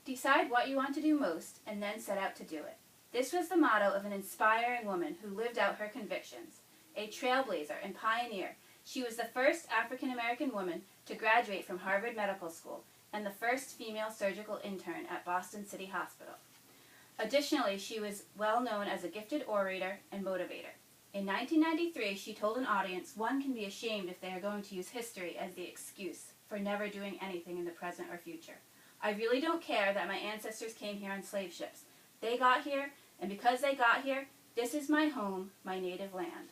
Decide what you want to do most, and then set out to do it. This was the motto of an inspiring woman who lived out her convictions. A trailblazer and pioneer, she was the first African-American woman to graduate from Harvard Medical School and the first female surgical intern at Boston City Hospital. Additionally, she was well known as a gifted orator and motivator. In 1993, she told an audience one can be ashamed if they are going to use history as the excuse for never doing anything in the present or future. I really don't care that my ancestors came here on slave ships. They got here, and because they got here, this is my home, my native land.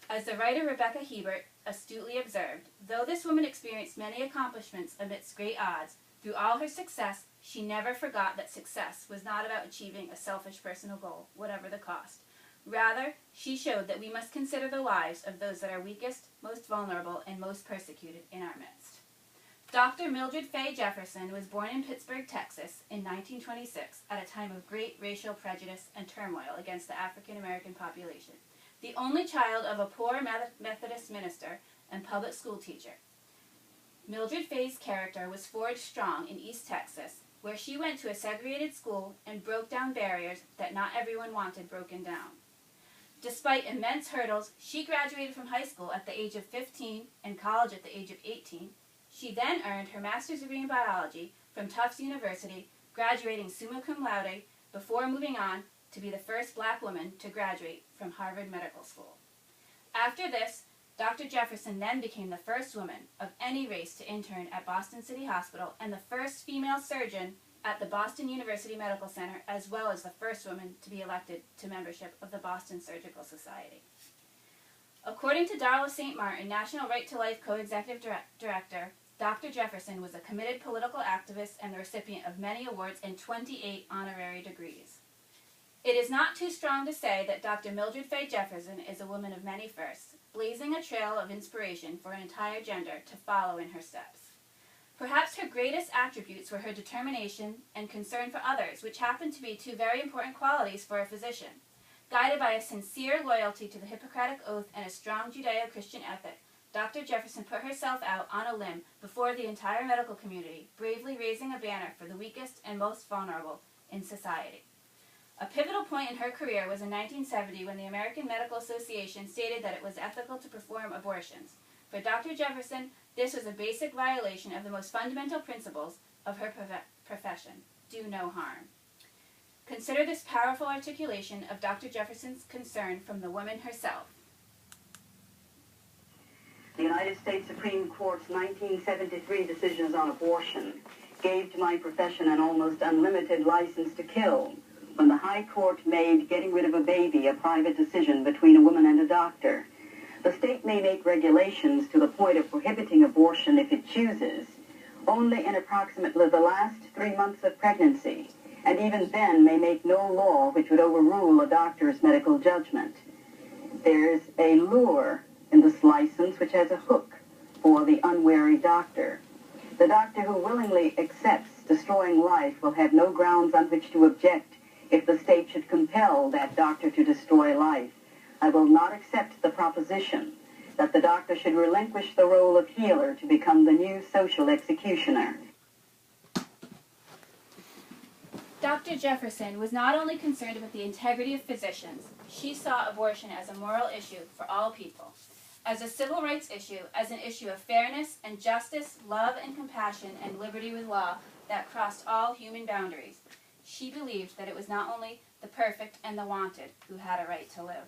As the writer Rebecca Hebert astutely observed, though this woman experienced many accomplishments amidst great odds, through all her success, she never forgot that success was not about achieving a selfish personal goal, whatever the cost. Rather, she showed that we must consider the lives of those that are weakest, most vulnerable, and most persecuted in our midst. Dr. Mildred Fay Jefferson was born in Pittsburgh, Texas in 1926 at a time of great racial prejudice and turmoil against the African American population. The only child of a poor Methodist minister and public school teacher. Mildred Fay's character was forged strong in East Texas, where she went to a segregated school and broke down barriers that not everyone wanted broken down. Despite immense hurdles, she graduated from high school at the age of 15 and college at the age of 18. She then earned her master's degree in biology from Tufts University, graduating summa cum laude before moving on to be the first black woman to graduate from Harvard Medical School. After this, Dr. Jefferson then became the first woman of any race to intern at Boston City Hospital and the first female surgeon at the Boston University Medical Center, as well as the first woman to be elected to membership of the Boston Surgical Society. According to Darla St. Martin, National Right to Life Co-Executive Director, Dr. Jefferson was a committed political activist and the recipient of many awards and 28 honorary degrees. It is not too strong to say that Dr. Mildred Fay Jefferson is a woman of many firsts, blazing a trail of inspiration for an entire gender to follow in her steps. Perhaps her greatest attributes were her determination and concern for others, which happened to be two very important qualities for a physician. Guided by a sincere loyalty to the Hippocratic Oath and a strong Judeo-Christian ethic, Dr. Jefferson put herself out on a limb before the entire medical community, bravely raising a banner for the weakest and most vulnerable in society. A pivotal point in her career was in 1970 when the American Medical Association stated that it was ethical to perform abortions. For Dr. Jefferson, this was a basic violation of the most fundamental principles of her profession: do no harm. Consider this powerful articulation of Dr. Jefferson's concern from the woman herself. The United States Supreme Court's 1973 decisions on abortion gave to my profession an almost unlimited license to kill when the High Court made getting rid of a baby a private decision between a woman and a doctor. The state may make regulations to the point of prohibiting abortion if it chooses, only in approximately the last 3 months of pregnancy, and even then may make no law which would overrule a doctor's medical judgment. There's a lure in this license which has a hook for the unwary doctor. The doctor who willingly accepts destroying life will have no grounds on which to object if the state should compel that doctor to destroy life. I will not accept the proposition that the doctor should relinquish the role of healer to become the new social executioner. Dr. Jefferson was not only concerned with the integrity of physicians, she saw abortion as a moral issue for all people, as a civil rights issue, as an issue of fairness and justice, love and compassion, and liberty with law that crossed all human boundaries. She believed that it was not only the perfect and the wanted who had a right to live.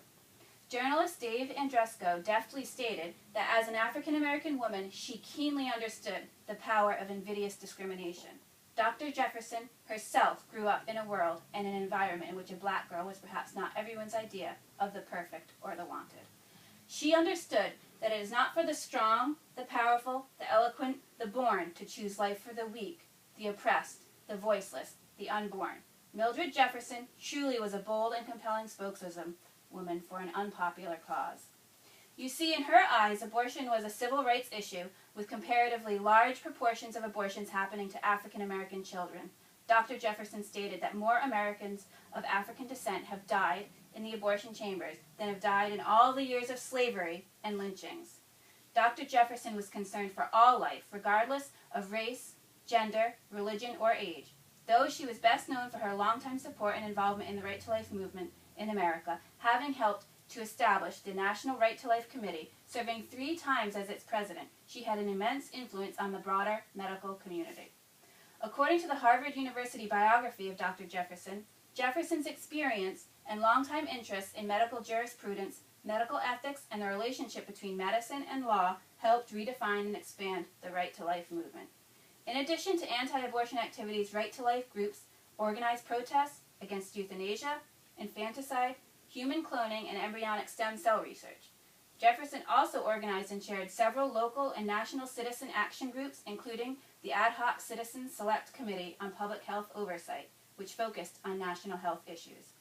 Journalist Dave Andresco deftly stated that as an African-American woman, she keenly understood the power of invidious discrimination. Dr. Jefferson herself grew up in a world and an environment in which a black girl was perhaps not everyone's idea of the perfect or the wanted. She understood that it is not for the strong, the powerful, the eloquent, the born to choose life for the weak, the oppressed, the voiceless, the unborn. Mildred Jefferson truly was a bold and compelling spokeswoman for an unpopular cause. You see, in her eyes, abortion was a civil rights issue with comparatively large proportions of abortions happening to African American children. Dr. Jefferson stated that more Americans of African descent have died in the abortion chambers than have died in all the years of slavery and lynchings. Dr. Jefferson was concerned for all life, regardless of race, gender, religion, or age. though she was best known for her longtime support and involvement in the Right to Life movement in America, having helped to establish the National Right to Life Committee, serving 3 times as its president. She had an immense influence on the broader medical community. According to the Harvard University biography of Dr. Jefferson, Jefferson's experience and longtime interest in medical jurisprudence, medical ethics, and the relationship between medicine and law helped redefine and expand the Right to Life movement. In addition to anti-abortion activities, Right to Life groups organized protests against euthanasia, infanticide, human cloning, and embryonic stem cell research. Jefferson also organized and chaired several local and national citizen action groups, including the Ad Hoc Citizen Select Committee on Public Health Oversight, which focused on national health issues.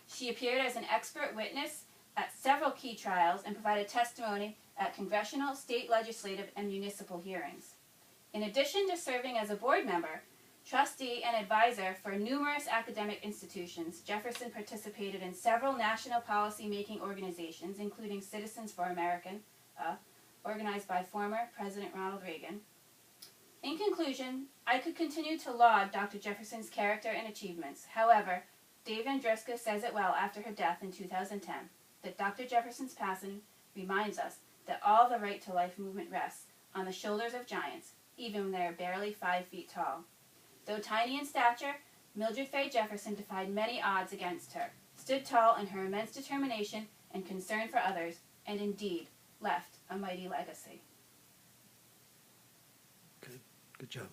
She appeared as an expert witness at several key trials and provided testimony at congressional, state legislative, and municipal hearings. In addition to serving as a board member, trustee, and advisor for numerous academic institutions, Jefferson participated in several national policy-making organizations, including Citizens for America, organized by former President Ronald Reagan. In conclusion, I could continue to laud Dr. Jefferson's character and achievements. However, Dave Andruska says it well after her death in 2010, that Dr. Jefferson's passing reminds us that all the Right to Life movement rests on the shoulders of giants, even when they are barely 5 feet tall. Though tiny in stature, Mildred Fay Jefferson defied many odds against her, stood tall in her immense determination and concern for others, and indeed left a mighty legacy. Good job.